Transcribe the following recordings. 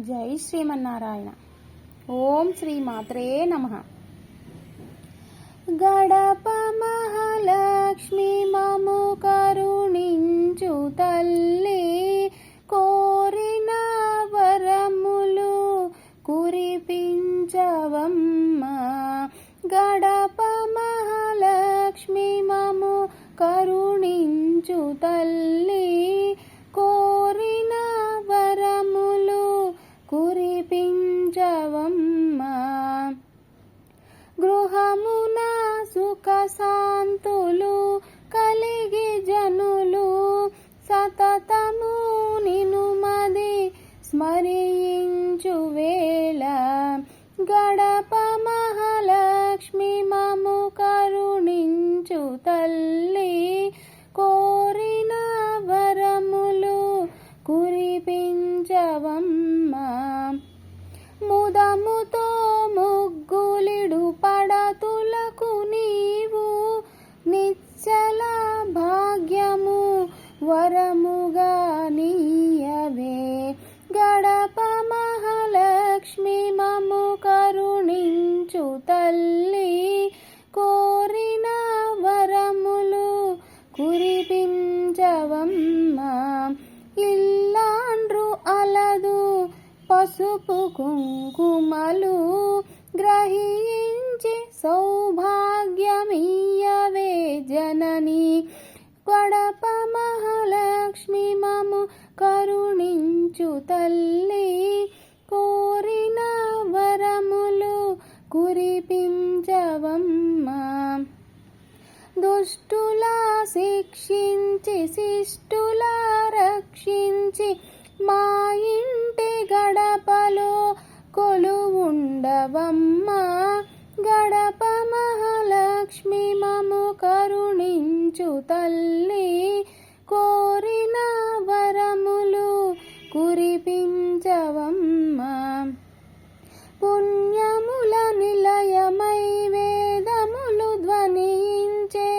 జై శ్రీమన్నారాయణ. ఓం శ్రీ మాత్రే నమః. గడప మహాలక్ష్మి మము కరుణించు తల్లి, కోరిన వరములు కురిపించవమ్మ. గడప మహాలక్ష్మి మము కరుణించు తల్లి, కోరిన వరములు కురిపించవమ్మ. గృహమున సుఖ శాంతులు కలిగి జనులు సతతము నిను మది స్మరించు వేళ. గడప మహాలక్ష్మి మము కరుణించు తల్లి, కోరిన వరములు కురిపించవమ్మ. ముదముతో ముగ్గులిడు పడతులకు నీవు నిశ్చల భాగ్యము వరముగా నీయవే. గడప మహాలక్ష్మి మము కరుణించు తల్లి, కోరిన వరములు కురిపించవమ్మ. ఇల్లాండ్రు అలదు పసుపు కుంకుమలు గ్రహించి సౌభాగ్యమియ్యవే జనని. గడప మహాలక్ష్మి మము కరుణించు తల్లి, కోరిన వరములు కురిపించవమ్మ. దుష్టుల శిక్షించి శిష్టుల రక్షించి మా ఇంటి గడపలో కొలువుండవమ్మ. గడప మహాలక్ష్మి మము కరుణించు తల్లి, కోరిన వరములు కురిపించవమ్మ. పుణ్యముల నిలయమై వేదములు ధ్వనించే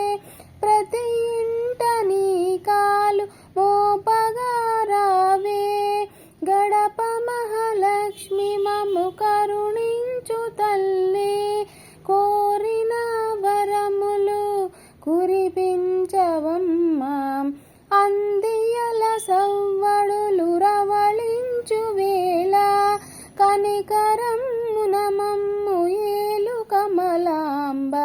ప్రతి ఇంట నీ కాలు మోపగా రావే. గడప మహాలక్ష్మి మము కరుణించు తల్లి, కోరిన వరములు కురిపించవమ్మ. అందియల సవ్వడులు రవళించు వేళ, కనికరమ్మున మమ్ము ఏలు కమలాంబ.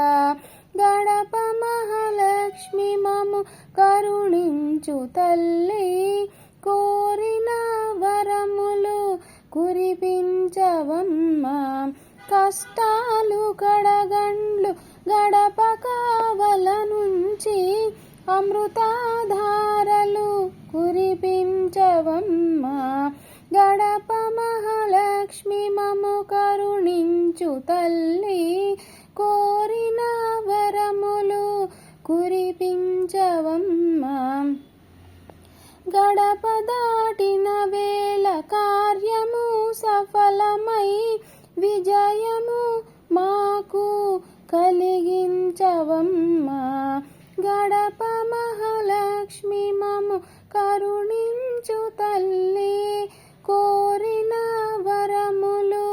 గడప మహాలక్ష్మి మము కరుణించు తల్లి, కోరిన వరములు కురిపించవమ్మ. కష్టాలు కడగండ్లు గడప కావల నుంచి అమృతాధారలు కురిపించవమ్మ. గడప మహాలక్ష్మి మము కరుణించు తల్లి, కోరిన వరములు కురిపించవమ్మ. గడప దాటిన వేళ కార్యము సఫలమై విజయము మాకు కలిగించవమ్మ. గడప మహాలక్ష్మి మము కరుణించు తల్లి, కోరిన వరములు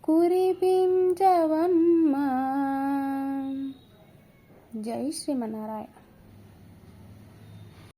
కురిపించవమ్మ. జై శ్రీమన్నారాయణ.